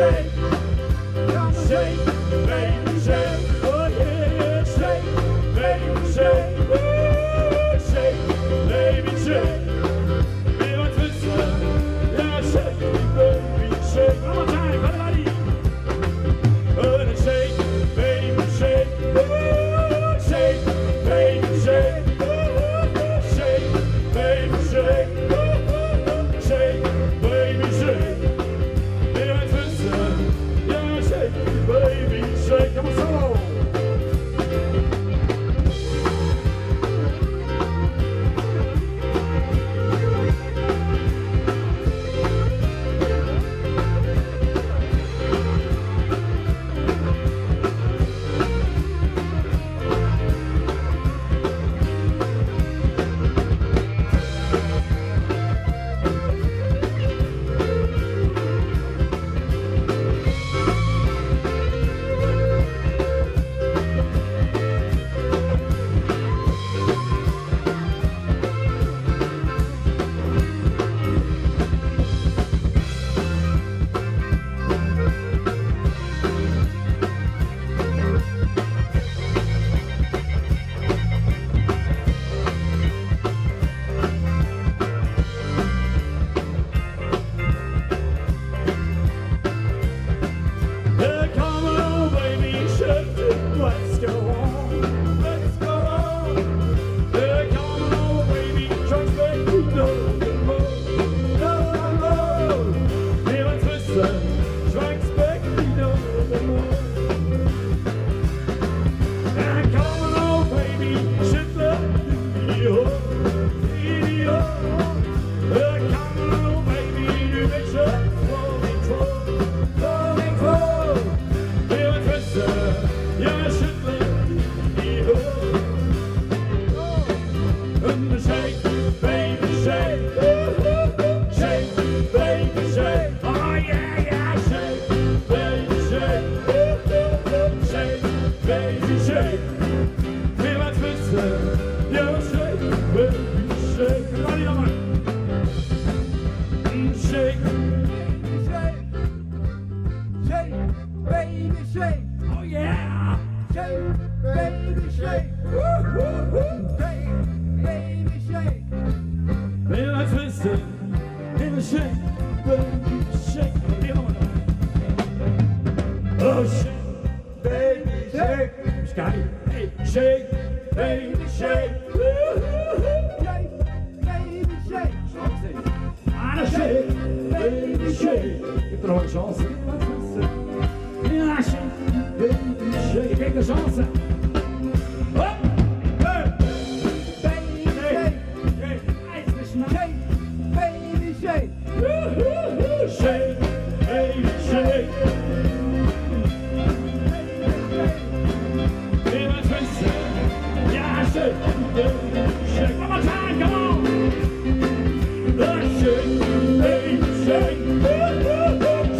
shake, shake, baby, shake. Oh yeah, shake, baby, shake, shake, baby, shake. Weer wat tussen, ja, shake, baby, shake. One more time, everybody. And shake, baby, shake, shake, baby, shake, shake, baby, shake, shake, baby, shake. Weer wat tussen, ja, shake, baby, shake. Come on, solo. Oh, shake, baby, shake. Scotty, hey, shake, baby, shake. Shake, baby, shake. Ah, shake, baby, shake. Je hebt er nog een chance. Ja, shake, baby, shake. Kijk de chance. Hop, baby, shake. Shake, baby, shake. Shake, baby, shake. Shake, shake, one more time, come on! Shake, baby, shake,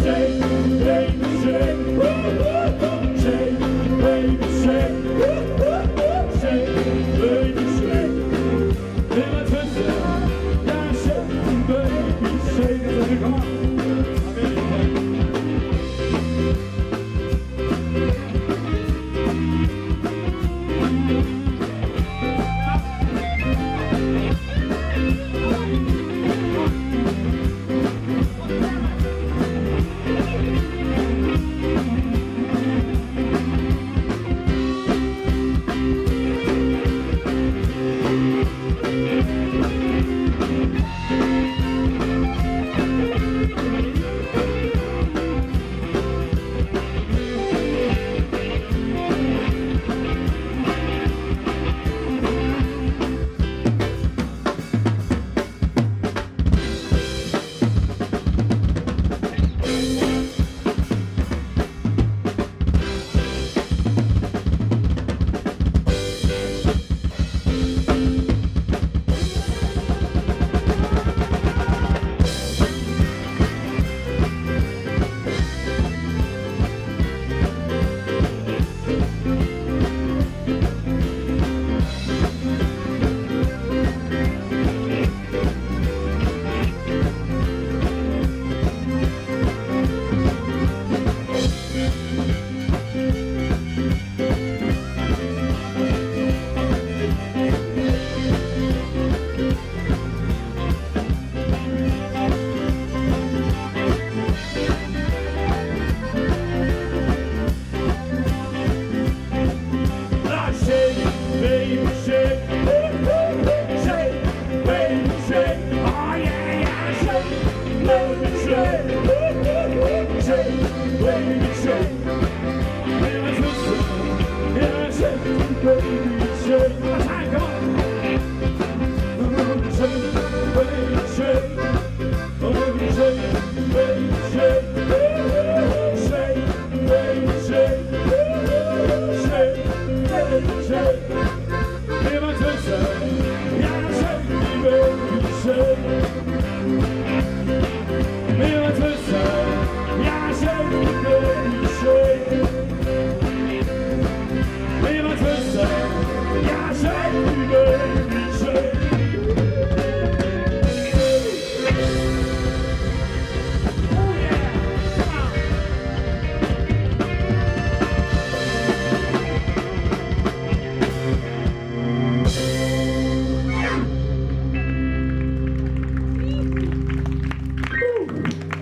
shake, baby, shake, shake, baby, shake.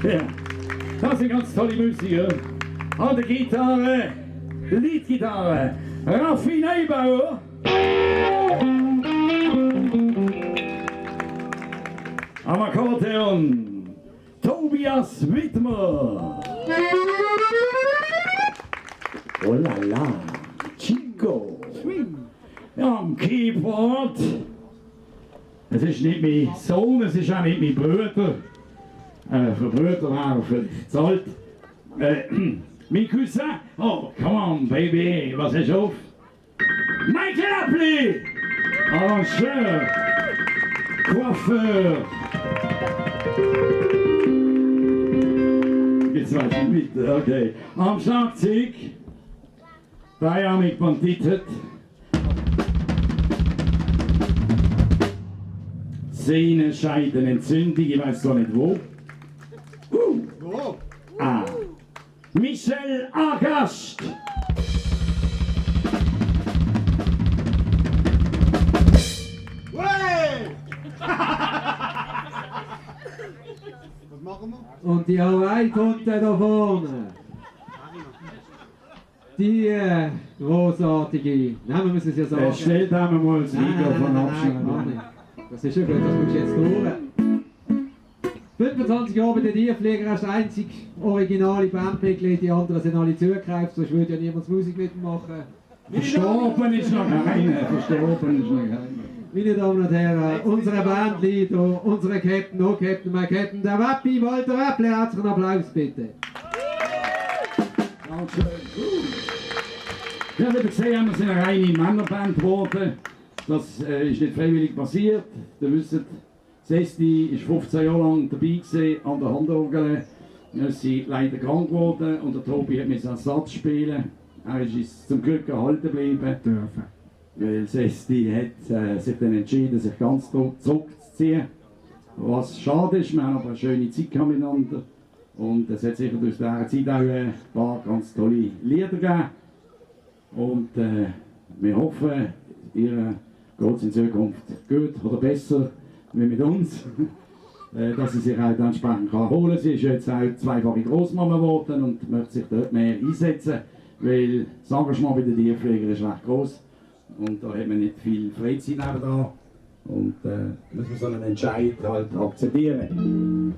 Ja, das sind ganz tolle Musiker. An der Gitarre, Leadgitarre, Raffi Neubauer. Am Akkordeon, Tobias Wittmer. Oh la la, Chico. Ja, am Keyboard. Es ist nicht mein Sohn, es ist auch nicht mein Bruder. Für Brüder wäre verzahlt. Mein Cousin, oh, come on, baby, was hast du auf? Michael Appli! Arrangeur, Coiffeur. Jetzt weiß ich nicht, okay. Am Schlagzeug, Dynamic Banditet. Sehnenscheidenentzündung, ich weiß gar nicht wo. Ah. Michel Agast. Was machen wir? Und die Hawaii kommt da vorne. Die großartige, nein, wir müssen es ja sagen. Stellt einmal mal das Mikrofon ab. Das ist ja gut, das musst du jetzt durch. 25 Jahre bei den Tierpfleger ist das einzige originale Bandmitglied, die anderen sind alle zugegreift, sonst würde ja niemand Musik mitmachen. Verstorben ist noch keiner. Verstorben ist noch keiner. Meine Damen und Herren, unsere Bandleader, unsere Captain, oh Captain, mein Captain, der Wappi, Walter Wäppli, herzlichen Applaus bitte. Dankeschön. Ja, wie ihr gesehen habt, wir sind eine reine Männerband geworden. Das ist nicht freiwillig passiert. Ihr wisst, Sesti war 15 Jahre lang dabei gewesen, an der Handorgel. Er ist leider krank geworden und der Tobi hat mit Ersatz spielen. Er ist uns zum Glück erhalten geblieben. Weil Sesti hat sich dann entschieden, sich ganz zurückzuziehen. Was schade ist, wir haben aber eine schöne Zeit miteinander. Und es hat sicher durch diese Zeit auch ein paar ganz tolle Lieder gegeben. Und wir hoffen, ihr geht es in Zukunft gut oder besser wie mit uns. Dass sie sich auch entsprechend holen kann. Sie ist jetzt auch zweifache Großmama geworden und möchte sich dort mehr einsetzen, weil das Engagement bei den Tierpflegern ist recht groß und da hat man nicht viel Freizeit nebenan und muss man so einen Entscheid halt akzeptieren.